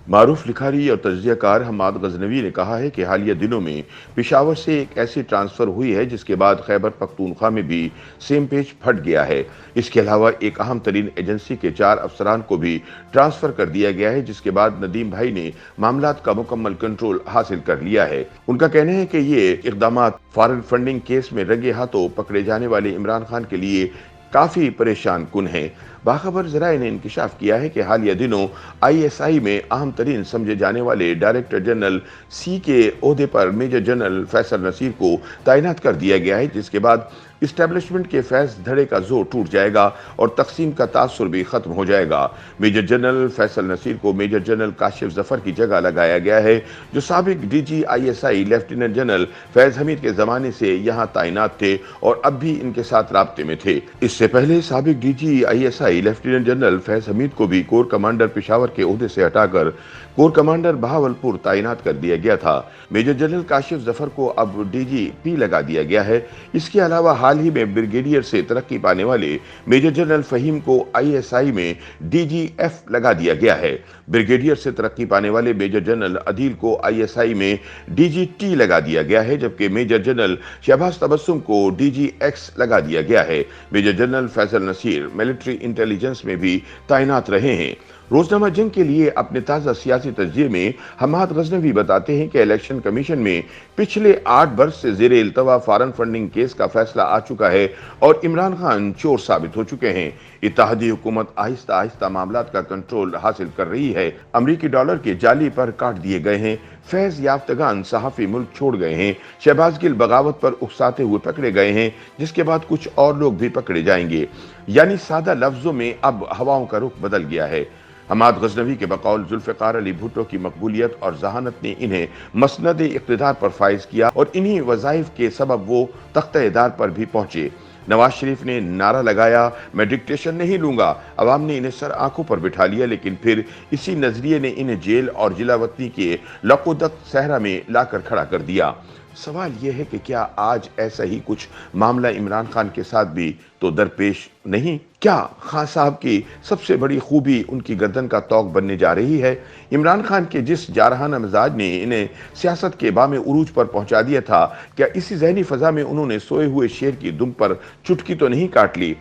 मारूफ लिखारी और तज्जिया कार हम्माद गजनवी ने कहा है कि हालिया दिनों में पिशावर से एक ऐसी ट्रांसफ़र हुई है जिसके बाद खैबर पख्तूनख्वा में भी सेम पेज फट गया है। इसके अलावा एक अहम तरीन एजेंसी के 4 अफसरान को भी ट्रांसफ़र कर दिया गया है, जिसके बाद नदीम भाई ने मामलात का मुकम्मल कंट्रोल हासिल कर लिया है। उनका कहना है कि ये इकदाम फॉरेन फंडिंग केस में रंगे हाथों पकड़े जाने वाले इमरान खान के लिए काफी परेशान कुन हैं। बाखबर जराए ने इंकशाफ किया है कि हालिया दिनों ISI में अहम तरीन समझे जाने वाले डायरेक्टर जनरल C के ओहदे पर मेजर जनरल फैसल नसीर को तैनात कर दिया गया है, जिसके बाद इस्टेब्लिशमेंट के फैज धड़े का जोर टूट जाएगा और तकसीम का तासुर भी खत्म हो जाएगा। मेजर जनरल फैसल नसीर को मेजर जनरल काशिफ जफर की जगह लगाया गया है, जो साबिक DG ISI lieutenant general Faiz Hamid के जमाने से यहाँ तैनात थे और अब भी इनके साथ राब्ते में थे। इससे पहले साबिक DG ISI lieutenant general Faiz Hamid को भी कोर कमांडर पेशावर के ओहदे से हटाकर कोर कमांडर बहावलपुर तैनात कर दिया गया था। मेजर जनरल काशिफ जफर को अब DGP लगा दिया गया है। इसके अलावा हाल ही में ब्रिगेडियर से तरक्की पाने वाले मेजर जनरल फहीम को ISI में DGF लगा दिया गया है। ब्रिगेडियर से तरक्की पाने वाले मेजर जनरल अदील को ISI में DGT लगा दिया गया है, जबकि मेजर जनरल शहबाज तबस्सुम को DGX लगा दिया गया है। Major general Faisal Naseer military intelligence में भी तैनात रहे हैं। रोजनामा जंग के लिए अपने ताज़ा सियासी तज्जिये में हम्माद गजनवी बताते हैं कि इलेक्शन कमीशन में पिछले 8 बरस से ज़ेरे इल्तवा फॉरेन फंडिंग केस का फैसला आ चुका है और इमरान खान चोर साबित हो चुके हैं। इत्तेहादी हुकूमत आहिस्ता आहिस्ता मामलात का कंट्रोल हासिल कर रही है। अमरीकी डॉलर के जाली पर काट दिए गए हैं। फैज याफ्तगान सहाफ़ी मुल्क छोड़ गए हैं। शहबाज गिल बगावत पर उकसाते हुए पकड़े गए हैं, जिसके बाद कुछ और लोग भी पकड़े जाएंगे। यानी सादा लफ्जों में अब हवाओं का रुख बदल गया है। हम्माद गजनवी के बकौल जुल्फ़िकार अली भुट्टो की मकबूलियत और जहानत ने इन्हें मसनद इक़्तिदार पर फाइज किया और इन्हीं वज़ाइफ के सबब वो तख्ते-ए-दार पर भी पहुंचे। नवाज शरीफ ने नारा लगाया, मैं डिक्टेशन नहीं लूंगा। अवाम ने इन्हें सर आंखों पर बिठा लिया, लेकिन फिर इसी नजरिए ने इन्हें जेल और जिला वतनी के लकोदक सहरा में लाकर खड़ा कर दिया। सवाल यह है कि क्या आज ऐसा ही कुछ मामला इमरान खान के साथ भी तो दरपेश नहीं? क्या खान साहब की सबसे बड़ी खूबी उनकी गर्दन का तौक बनने जा रही है? इमरान खान के जिस जारहाना मिजाज ने इन्हें सियासत के बामे उरूज पर पहुंचा दिया था, क्या इसी जहनी फजा में उन्होंने सोए हुए शेर की दुम पर चुटकी तो नहीं काट ली?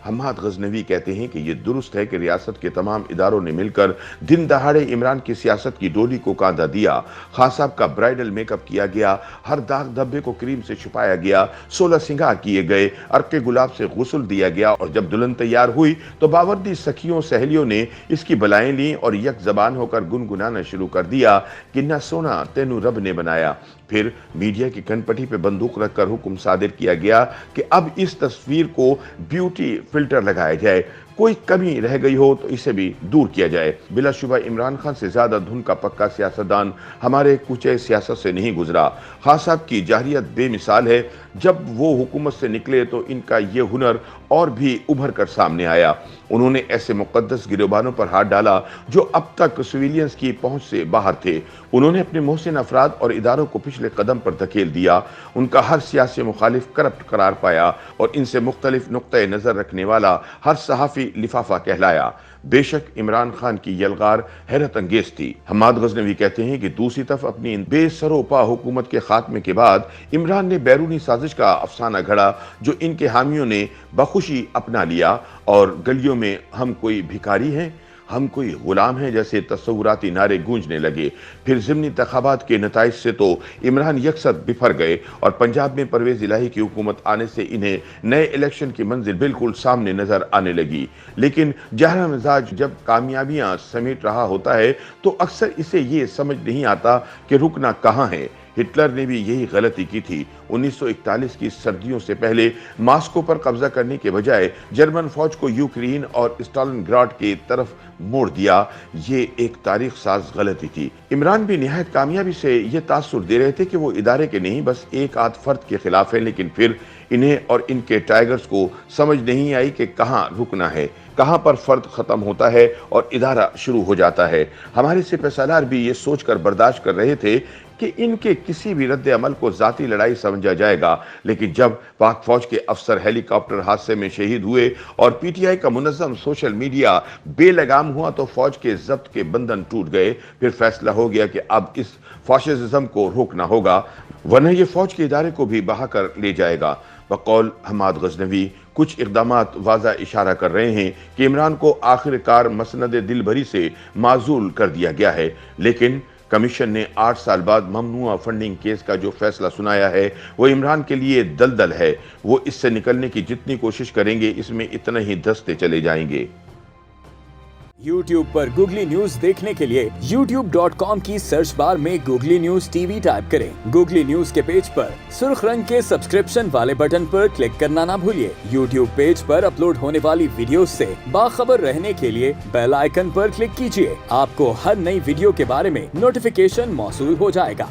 हम्माद गजनवी कहते हैं कि ये दुरुस्त है कि रियासत के तमाम इदारों ने मिलकर दिन दहाड़े इमरान की सियासत की डोली को कांधा दिया। खान साहब का ब्राइडल मेकअप किया गया, हर दाग धब्बे को क्रीम से छुपाया गया, 16 सिंगार किए गए, अर्के गुलाब से गुस्ल दिया गया और जब दुल्हन तैयार हुई तो बावर्दी सखियों सहेलियों ने इसकी बलाएं ली और यक जबान होकर गुनगुनाना शुरू कर दिया कि न सोना तेनू रब ने बनाया। फिर मीडिया की कनपटी पे बंदूक रखकर हुक्म सादिर किया गया कि अब इस तस्वीर को ब्यूटी फिल्टर लगाया जाए, कोई कमी रह गई हो तो इसे भी दूर किया जाए। बिलाशुबा इमरान खान से ज्यादा धुन का पक्का सियासतदान हमारे कुचे सियासत से नहीं गुजरा। खान साहब की जाहिरियत बेमिसाल है। जब वो हुकूमत से निकले तो इनका ये हुनर और भी उभर कर सामने आया। उन्होंने ऐसे मुकद्दस गिरोबानों पर हाथ डाला जो अब तक सिविलियंस की पहुंच से बाहर थे। उन्होंने अपने मोहसिन अफराद और इदारों को पिछले कदम पर धकेल दिया। उनका हर सियासी मुखालिफ करप्ट करार पाया और इनसे मुख्तलिफ नुक्ते नजर रखने वाला हर सहाफ़ी लिफाफा कहलाया। बेशक इमरान खान की यलगार हैरत अंगेज थी। हम्माद गजनवी कहते हैं कि दूसरी तरफ अपनी बेसरोपा हुकूमत के खात्मे के बाद इमरान ने बैरूनी साजिश का अफसाना घड़ा, जो इनके हामियों ने बखुशी अपना लिया और गलियों में हम कोई भिखारी हैं, हम कोई गुलाम हैं जैसे तस्वुराती नारे गूंजने लगे। फिर ज़िमनी इंतखाबात के नताइज से तो इमरान यकसर बिफर गए और पंजाब में परवेज़ इलाही की हुकूमत आने से इन्हें नए इलेक्शन की मंजिल बिल्कुल सामने नजर आने लगी। लेकिन जहरा मिजाज जब कामयाबियां समेट रहा होता है तो अक्सर इसे ये समझ नहीं आता कि रुकना कहाँ है। हिटलर ने भी यही गलती की थी। 1941 की सर्दियों से पहले मास्को पर कब्जा करने के बजाय जर्मन फौज को यूक्रेन और स्टालिनग्राड के तरफ मोड़ दिया। ये एक तारीख साज गलती थी। इमरान भी निहायत कामयाबी से ये तासुर दे रहे थे कि वो इदारे के नहीं बस एक आध फर्द के खिलाफ है, लेकिन फिर इन्हें और इनके टाइगर्स को समझ नहीं आई कि कहाँ रुकना है, कहाँ पर फर्द खत्म होता है और इदारा शुरू हो जाता है। हमारे सिपहसालार भी ये सोचकर बर्दाश्त कर रहे थे کہ ان کے کسی بھی رد عمل کو ذاتی لڑائی سمجھا جائے گا، لیکن جب پاک فوج کے افسر ہیلی کاپٹر حادثے میں شہید ہوئے اور پی ٹی آئی کا منظم سوشل میڈیا بے لگام ہوا تو فوج کے ضبط کے بندھن ٹوٹ گئے۔ پھر فیصلہ ہو گیا کہ اب اس فاشزم کو روکنا ہوگا، ورنہ یہ فوج کے ادارے کو بھی بہا کر لے جائے گا۔ بقول حماد غزنوی، کچھ اقدامات واضح اشارہ کر رہے ہیں کہ عمران کو آخر کار مسند دل بھری سے معزول کر دیا گیا ہے، لیکن کمیشن نے 8 سال بعد ممنوعہ فنڈنگ کیس کا جو فیصلہ سنایا ہے وہ عمران کے لیے دلدل ہے۔ وہ اس سے نکلنے کی جتنی کوشش کریں گے اس میں اتنا ہی دھستے چلے جائیں گے۔ YouTube پر گوگلی نیوز دیکھنے کے لیے youtube.com کی سرچ بار میں googly news T V type کریں۔ گوگلی نیوز کے پیج پر سرخ رنگ کے سبسکرپشن والے بٹن پر کلک کرنا نہ بھولیے۔ YouTube پیج پر اپلوڈ ہونے والی ویڈیوز سے باخبر رہنے کے لیے بیل آئیکن پر کلک کیجیے۔ آپ کو ہر نئی ویڈیو کے بارے میں نوٹیفیکیشن موصول ہو جائے گا۔